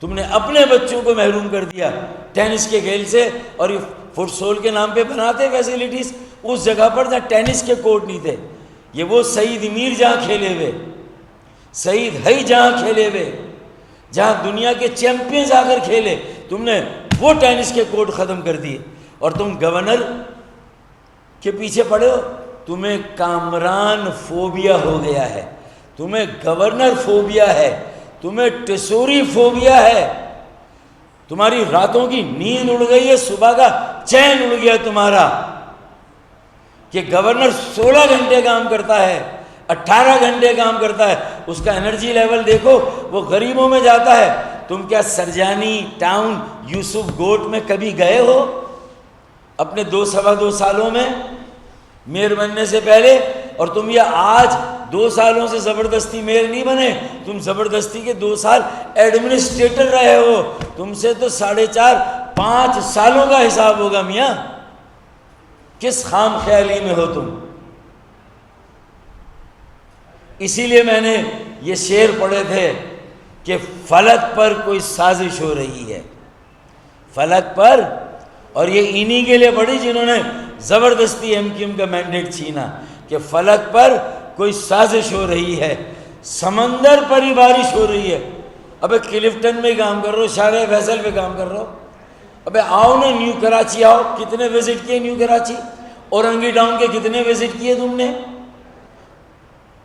تم نے اپنے بچوں کو محروم کر دیا ٹینس کے کھیل سے. اور یہ فٹ سول کے نام پہ بناتے فیسیلیٹیز اس جگہ پر جہاں ٹینس کے کورٹ نہیں تھے. یہ وہ سعید میر جہاں کھیلے ہوئے, سعید ہئی جہاں کھیلے ہوئے, جہاں دنیا کے چیمپئنز آ کر کھیلے, تم نے وہ ٹینس کے کورٹ ختم کر دیے. اور تم گورنر کے پیچھے پڑے ہو. تمہیں کامران فوبیا ہو گیا ہے, تمہیں گورنر فوبیا ہے, تمہیں ٹیسوری فوبیا ہے. تمہاری راتوں کی نیند اڑ گئی ہے, صبح کا چین اڑ گیا تمہارا کہ گورنر 16 گھنٹے کام کرتا ہے, 18 گھنٹے کام کرتا ہے. اس کا انرجی لیول دیکھو, وہ غریبوں میں جاتا ہے. تم کیا سرجانی ٹاؤن یوسف گوٹ میں کبھی گئے ہو اپنے 2 سالوں میں میئر بننے سے پہلے؟ اور تم یہ آج 2 سالوں سے زبردستی میئر نہیں بنے, تم زبردستی کے 2 سال ایڈمنسٹریٹر رہے ہو. تم سے تو 4.5-5 سالوں کا حساب ہوگا میاں. کس خام خیالی میں ہو تم؟ اسی لیے میں نے یہ شعر پڑھے تھے کہ فلک پر کوئی سازش ہو رہی ہے, فلک پر. اور یہ انہی کے لیے پڑھی جنہوں نے زبردستی ایم کیو ایم کا مینڈیٹ چھینا کہ فلک پر کوئی سازش ہو رہی ہے, سمندر پر ہی بارش ہو رہی ہے. ابے کلفٹن میں کام کر رہا ہو, شارع فیصل پہ کام کر رہا ہو. ابے آؤ نا نیو کراچی آؤ. کتنے وزٹ کیے نیو کراچی؟ اورنگی ٹاؤن کے کتنے وزٹ کیے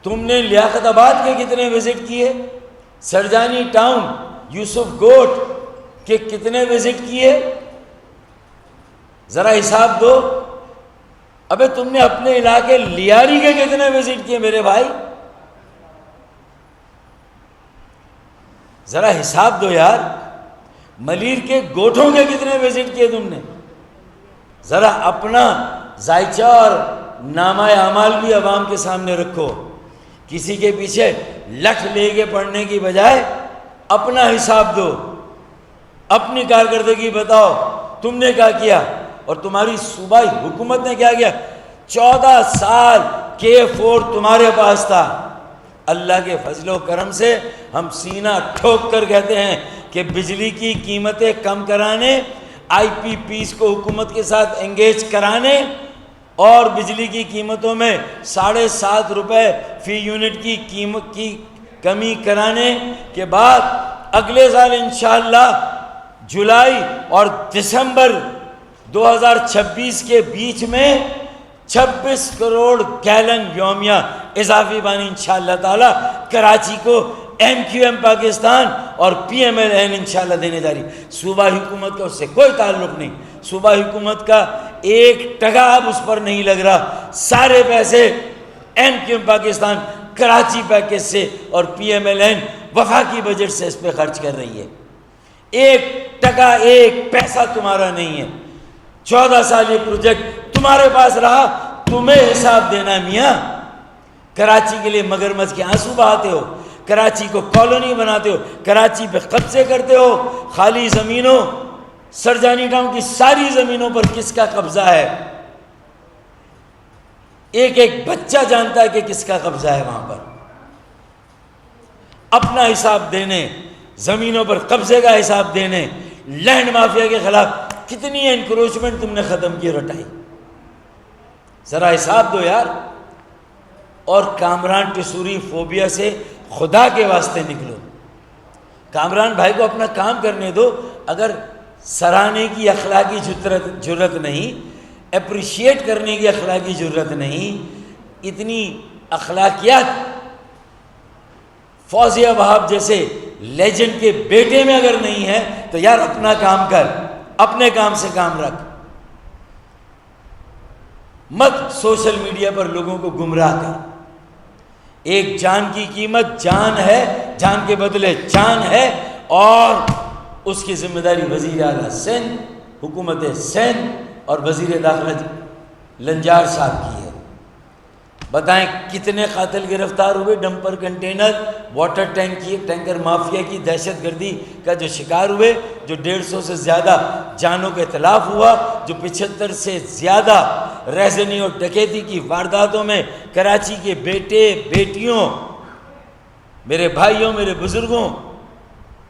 تم نے لیاقت آباد کے کتنے وزٹ کیے؟ سرجانی ٹاؤن یوسف گوٹ کے کتنے وزٹ کیے؟ ذرا حساب دو. ابے تم نے اپنے علاقے لیاری کے کتنے وزٹ کیے میرے بھائی؟ ذرا حساب دو یار. ملیر کے گوٹھوں کے کتنے وزٹ کیے تم نے؟ ذرا اپنا ذائچہ اور نامہ اعمال بھی عوام کے سامنے رکھو. کسی کے پیچھے لکھ لے کے پڑھنے کی بجائے اپنا حساب دو, اپنی کارکردگی بتاؤ تم نے کیا کیا. اور تمہاری صوبائی حکومت نے کیا کیا؟ 14 سال K4 تمہارے پاس تھا. اللہ کے فضل و کرم سے ہم سینہ ٹھوک کر کہتے ہیں کہ بجلی کی قیمتیں کم کرانے, آئی پی پیز کو حکومت کے ساتھ انگیج کرانے اور بجلی کی قیمتوں میں 7.5 روپے فی یونٹ کی قیمت کی کمی کرانے کے بعد اگلے سال انشاءاللہ جولائی اور دسمبر 2026 کے بیچ میں 26 کروڑ گیلن یومیہ اضافی پانی انشاءاللہ تعالی کراچی کو ایم کیو ایم پاکستان اور پی ایم ایل این انشاءاللہ دینے جا رہی. صوبائی حکومت کا اس سے کوئی تعلق نہیں. صوبائی حکومت کا 1 ٹکا اب اس پر نہیں لگ رہا. سارے پیسے M Q M Pakistan Karachi package سے اور پی ایم ایل این وفاقی بجٹ سے اس پہ خرچ کر رہی ہے. 1 ٹکا 1 پیسہ تمہارا نہیں ہے. 14 سال یہ پروجیکٹ تمہارے پاس رہا, تمہیں حساب دینا میاں. کراچی کے لیے مگرمچھ کے آنسو بہاتے ہو, کراچی کو کالونی بناتے ہو, کراچی پہ قبضے کرتے ہو. خالی زمینوں, سرجانی ٹاؤن کی ساری زمینوں پر کس کا قبضہ ہے؟ ایک بچہ جانتا ہے کہ کس کا قبضہ ہے وہاں پر. اپنا حساب دینے, زمینوں پر قبضے کا حساب دینے, لینڈ مافیا کے خلاف کتنی انکروچمنٹ تم نے ختم کی رٹائی. ذرا حساب دو یار. اور کامران ٹیسوری فوبیا سے خدا کے واسطے نکلو. کامران بھائی کو اپنا کام کرنے دو. اگر سراہنے کی اخلاقی جرت نہیں, اپریشیٹ کرنے کی اخلاقی جرت نہیں, اتنی اخلاقیات فوزیہ وہاب جیسے لیجنڈ کے بیٹے میں اگر نہیں ہے تو یار اپنا کام کر, اپنے کام سے کام رکھ. مت سوشل میڈیا پر لوگوں کو گمراہ کر. ایک جان کی قیمت جان ہے, جان کے بدلے جان ہے, اور اس کی ذمہ داری وزیر اعلیٰ سندھ, حکومت سندھ اور وزیر داخلہ لنجار صاحب کی ہے. بتائیں کتنے قاتل گرفتار ہوئے, dumper container water tanker mafia کی دہشت گردی کا جو شکار ہوئے, جو 150 سے زیادہ جانوں کا اتلاف ہوا, جو 75 سے زیادہ ریزنی اور ڈکیتی کی وارداتوں میں کراچی کے بیٹے بیٹیوں, میرے بھائیوں, میرے بزرگوں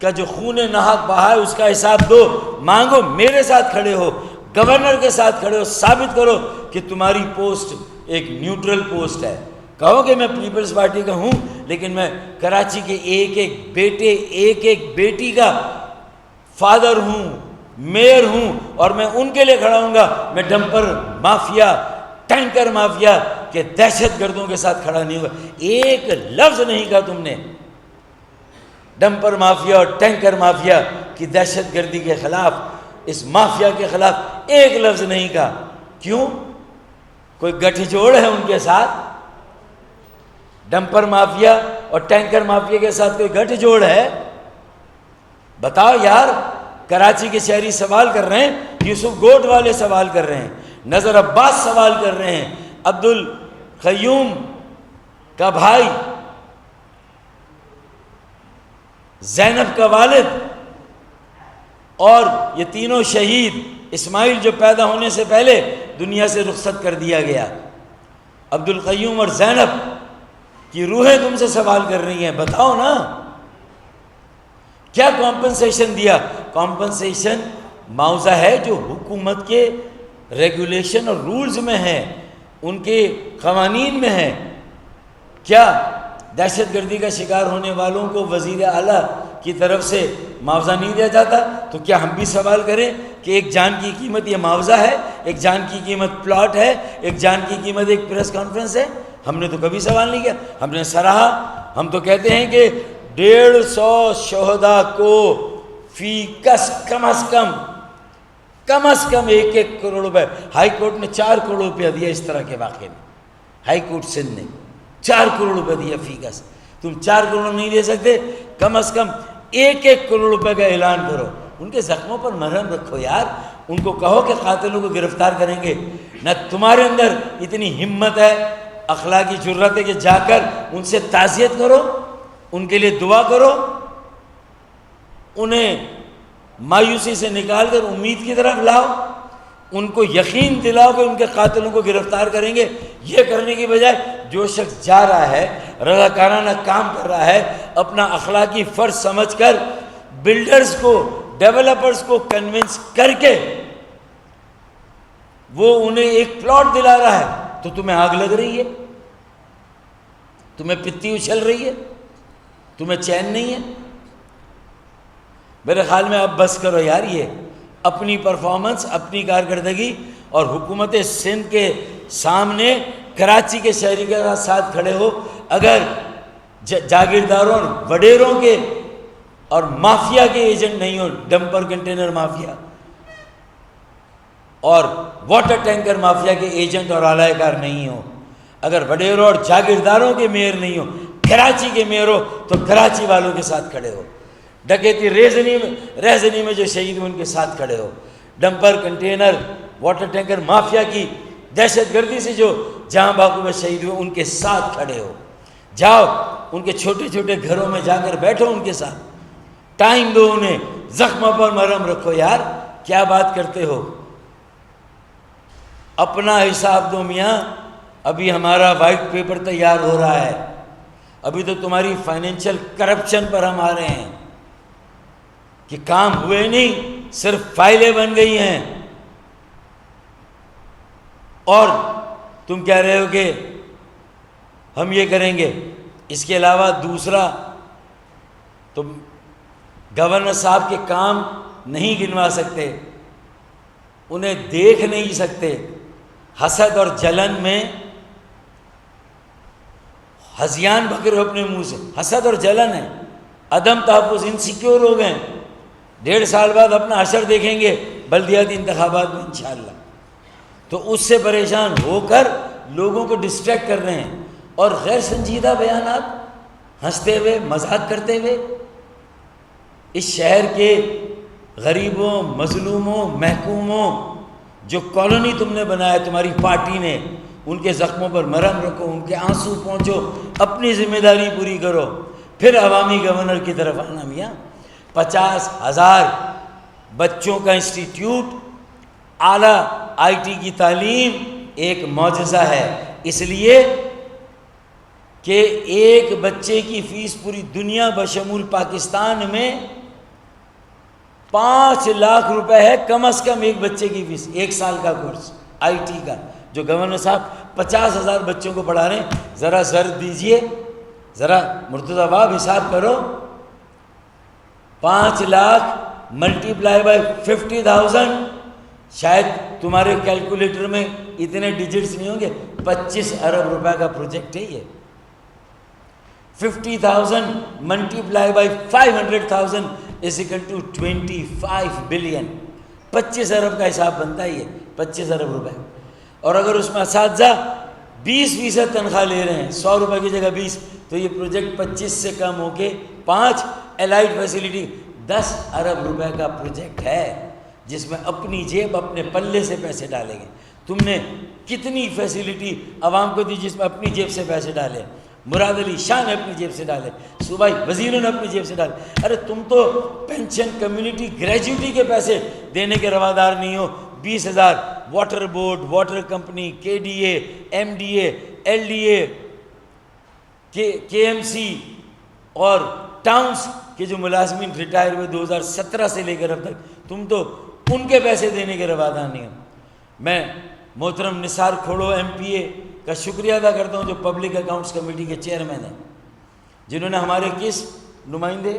کا جو خون ناحق بہا ہے اس کا حساب دو، مانگو، میرے ساتھ کھڑے ہو، گورنر کے ساتھ کھڑے ہو، ثابت کرو کہ تمہاری پوسٹ ایک نیوٹرل پوسٹ ہے۔ کہو کہ میں پیپلز پارٹی کا ہوں، لیکن میں کراچی کے ایک ایک بیٹے، ایک ایک بیٹی کا فادر ہوں، میئر ہوں، اور میں ان کے لیے کھڑا ہوں گا۔ میں ڈمپر مافیا، ٹینکر مافیا کے دہشت گردوں کے ساتھ کھڑا نہیں ہوگا۔ ایک لفظ نہیں کہا تم نے ڈمپر مافیا اور ٹینکر مافیا کی دہشت گردی کے خلاف، اس مافیا کے خلاف ایک لفظ نہیں کہا۔ کیوں؟ کوئی گٹھ جوڑ ہے ان کے ساتھ؟ ڈمپر مافیا اور ٹینکر مافیا کے ساتھ کوئی گٹھ جوڑ ہے؟ بتاؤ یار۔ کراچی کے شہری سوال کر رہے ہیں، یوسف گوٹ والے سوال کر رہے ہیں، نظر عباس سوال کر رہے ہیں، عبد القیوم کا بھائی، زینب کا والد، اور یہ تینوں شہید، اسماعیل جو پیدا ہونے سے پہلے دنیا سے رخصت کر دیا گیا، عبد القیوم اور زینب کی روحیں تم سے سوال کر رہی ہیں۔ بتاؤ نا کیا کمپنسیشن دیا؟ کمپنسیشن معاوضہ ہے جو حکومت کے ریگولیشن اور رولز میں ہے، ان کے قوانین میں ہے۔ کیا دہشت گردی کا شکار ہونے والوں کو وزیر اعلیٰ کی طرف سے معاوضہ نہیں دیا جاتا؟ تو کیا ہم بھی سوال کریں کہ ایک جان کی قیمت یہ معاوضہ ہے، ایک جان کی قیمت پلاٹ ہے، ایک جان کی قیمت ایک پریس کانفرنس ہے؟ ہم نے تو کبھی سوال نہیں کیا، ہم نے سراہا۔ ہم تو کہتے ہیں کہ 150 شہداء کو فی کس کم از کم 1 کروڑ روپے، ہائی کورٹ نے 4 کروڑ روپیہ دیا اس طرح کے واقعے میں، ہائی کورٹ سندھ نے 4 کروڑ روپے دیا فی کس۔ تم 4 کروڑ نہیں دے سکتے، کم از کم 1 کروڑ روپے کا اعلان کرو، ان کے زخموں پر مرہم رکھو یار، ان کو کہو کہ قاتلوں کو گرفتار کریں گے۔ نہ تمہارے اندر اتنی ہمت ہے، اخلاقی جرات ہے کہ جا کر ان سے تعزیت کرو، ان کے لیے دعا کرو، انہیں مایوسی سے نکال کر امید کی طرف لاؤ، ان کو یقین دلاؤ کہ ان کے قاتلوں کو گرفتار کریں گے۔ یہ کرنے کی بجائے جو شخص جا رہا ہے، رضاکارانہ کام کر رہا ہے، اپنا اخلاقی فرض سمجھ کر بلڈرز کو، ڈیولپرز کو کنونس کر کے وہ انہیں ایک پلاٹ دلا رہا ہے، تو تمہیں آگ لگ رہی ہے، تمہیں پتی اچھل رہی ہے، تمہیں چین نہیں ہے۔ میرے خیال میں اب بس کرو یار، یہ اپنی پرفارمنس، اپنی کارکردگی، اور حکومت سندھ کے سامنے کراچی کے شہری کے ساتھ کھڑے ہو۔ اگر جاگیرداروں، وڈیروں کے اور مافیا کے ایجنٹ نہیں ہو، ڈمپر کنٹینر مافیا اور واٹر ٹینکر مافیا کے ایجنٹ اور اعلی کار نہیں ہو، اگر وڈیروں اور جاگیرداروں کے میئر نہیں ہو، کراچی کے میئر ہو، تو کراچی والوں کے ساتھ کھڑے ہو۔ ڈکیتی ریزنی میں جو شہید ہوئے ان کے ساتھ کھڑے ہو۔ Dumper container water tanker mafia کی دہشت گردی سے جو جہاں باغوں میں شہید ہوئے ان کے ساتھ کھڑے ہو۔ جاؤ ان کے چھوٹے چھوٹے گھروں میں جا کر بیٹھو، ان کے ساتھ ٹائم دو، انہیں زخموں پر مرہم رکھو۔ یار کیا بات کرتے ہو؟ اپنا حساب دو میاں، ابھی ہمارا وائٹ پیپر تیار ہو رہا ہے، ابھی تو تمہاری فائنینشیل کرپشن پر ہم آ رہے ہیں کہ کام ہوئے نہیں، صرف فائلیں بن گئی ہیں، اور تم کہہ رہے ہو کہ ہم یہ کریں گے۔ اس کے علاوہ دوسرا، تم گورنر صاحب کے کام نہیں گنوا سکتے، انہیں دیکھ نہیں سکتے، حسد اور جلن میں ہذیان بک رہے ہو اپنے منہ سے۔ حسد اور جلن ہے، عدم تحفظ، انسیکیور ہو گئے، 1.5 سال بعد اپنا حشر دیکھیں گے بلدیاتی انتخابات میں انشاءاللہ، تو اس سے پریشان ہو کر لوگوں کو ڈسٹریکٹ کر رہے ہیں، اور غیر سنجیدہ بیانات، ہنستے ہوئے، مذاق کرتے ہوئے۔ اس شہر کے غریبوں، مظلوموں، محکوموں، جو کالونی تم نے بنایا تمہاری پارٹی نے، ان کے زخموں پر مرہم رکھو، ان کے آنسو پہنچو، اپنی ذمہ داری پوری کرو، پھر عوامی گورنر کی طرف آنا۔ میاں 50,000 بچوں کا انسٹیٹیوٹ، اعلیٰ آئی ٹی کی تعلیم ایک معجزہ ہے، اس لیے کہ ایک بچے کی فیس پوری دنیا بشمول پاکستان میں 5 لاکھ روپے ہے کم از کم ایک بچے کی فیس، 1 سال کا کورس آئی ٹی کا، جو گورنر صاحب 50,000 بچوں کو پڑھا رہے ہیں. ذرا سر دیجئے، ذرا مرتضی باب حساب کرو، 5 لاکھ ملٹیپلائی بائی 50,000، شاید تمہارے کیلکولیٹر میں اتنے ڈیجٹس نہیں ہوں گے، 25 ارب روپے کا پروجیکٹ ہے یہ. 50,000 multiply by 500,000 is equal to 25 billion, 25 ارب کا حساب بنتا ہے یہ، 25 ارب روپے. اور اگر اس میں اساتذہ 20% تنخواہ لے رہے ہیں، 100 روپے کی جگہ 20، تو یہ پروجیکٹ 25 سے کم ہو کے 5 الائٹ فیسیلیٹی 10 ارب روپے کا پروجیکٹ ہے، جس میں اپنی جیب اپنے پلے سے پیسے ڈالیں گے. تم نے کتنی فیسیلیٹی عوام کو دی جس میں اپنی جیب سے پیسے ڈالے؟ مراد علی شاہ نے اپنی جیب سے ڈالے، صوبائی وزیروں نے اپنی جیب سے ڈالے. ارے تم تو پینشن کمیونٹی گریجوٹی کے پیسے دینے کے روادار نہیں ہو. 20,000 water board, water company, K D A, M D A, L D A, K M سی اور ٹاؤنز کے جو ملازمین ریٹائر ہوئے 2017 سے لے کر اب تک، تم تو ان کے پیسے دینے کے روادار نہیں ہو. میں محترم نثار کھوڑو ایم پی اے کا شکریہ ادا کرتا ہوں، جو پبلک اکاؤنٹس کمیٹی کے چیئرمین ہیں، جنہوں نے ہمارے کس نمائندے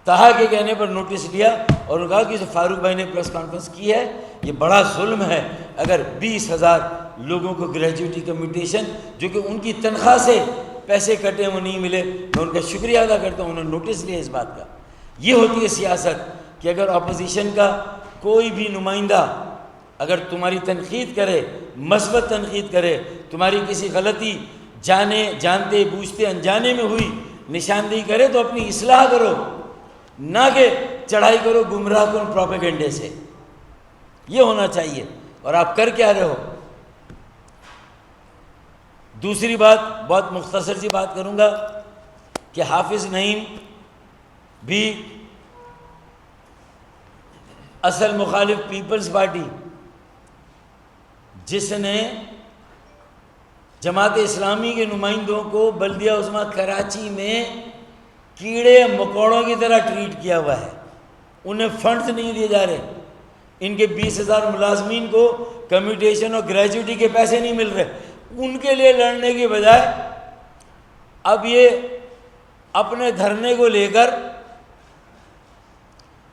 تہا کے کہنے پر نوٹس لیا اور کہا کہ فاروق بھائی نے پریس کانفرنس کی ہے، یہ بڑا ظلم ہے اگر 20,000 لوگوں کو گریجویٹی کمیٹیشن جو کہ ان کی تنخواہ سے پیسے کٹے وہ نہیں ملے. میں ان کا شکریہ ادا کرتا ہوں، انہوں نے نوٹس لیا اس بات کا. یہ ہوتی ہے سیاست کہ اگر اپوزیشن کا کوئی بھی نمائندہ اگر تمہاری تنقید کرے، مثبت تنقید کرے، تمہاری کسی غلطی جانتے بوجھتے انجانے میں ہوئی نشاندہی کرے تو اپنی اصلاح کرو، نہ کہ چڑھائی کرو گمراہ کن پروپیگنڈے سے. یہ ہونا چاہیے. اور آپ کر کیا رہے ہو؟ دوسری بات، بہت مختصر سی بات کروں گا کہ حافظ نعیم بھی اصل مخالف پیپلز پارٹی، جس نے جماعت اسلامی کے نمائندوں کو بلدیہ عظمیٰ کراچی میں کیڑے مکوڑوں کی طرح ٹریٹ کیا ہوا ہے. انہیں فنڈز نہیں دیے جا رہے، ان کے 20,000 ملازمین کو کمیٹیشن اور گریجویٹی کے پیسے نہیں مل رہے. ان کے لیے لڑنے کی بجائے اب یہ اپنے دھرنے کو لے کر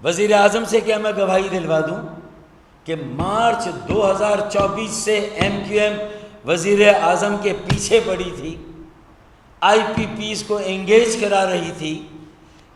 وزیر اعظم سے کیا میں گواہی دلوا دوں کہ مارچ 2024 سے ایم کیو ایم وزیر اعظم کے پیچھے پڑی تھی، آئی پی پیز کو انگیج کرا رہی تھی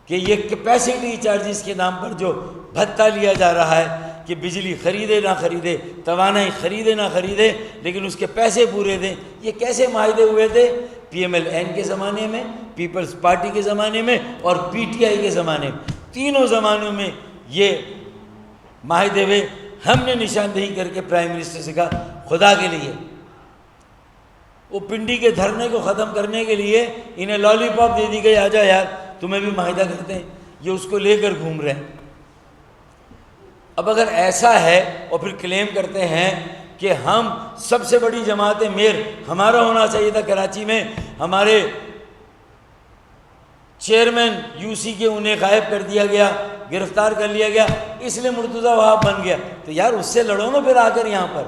کہ یہ کیپیسٹی چارجز کے نام پر جو بھتہ لیا جا رہا ہے کہ بجلی خریدے نہ خریدے، توانائی خریدے نہ خریدے لیکن اس کے پیسے پورے دیں. یہ کیسے معاہدے ہوئے تھے؟ پی ایم ایل این کے زمانے میں، پیپلز پارٹی کے زمانے میں اور پی ٹی آئی کے زمانے میں. تینوں زمانوں میں یہ معاہدے ہوئے. ہم نے نشاندہی کر کے پرائم منسٹر سے کہا خدا کے لیے وہ پنڈی کے دھرنے کو ختم کرنے کے لیے انہیں لالی پاپ دے دی گئی، آ جا یار تمہیں بھی معاہدہ کرتے ہیں. یہ اس کو لے کر گھوم رہے ہیں. اب اگر ایسا ہے اور پھر کلیم کرتے ہیں کہ ہم سب سے بڑی جماعت میر ہمارا ہونا چاہیے تھا کراچی میں، ہمارے چیئرمین یو سی کے انہیں غائب کر دیا گیا، گرفتار کر لیا گیا، اس لیے مرتضی وہاب بن گیا، تو یار اس سے لڑو نا پھر آ کر یہاں پر.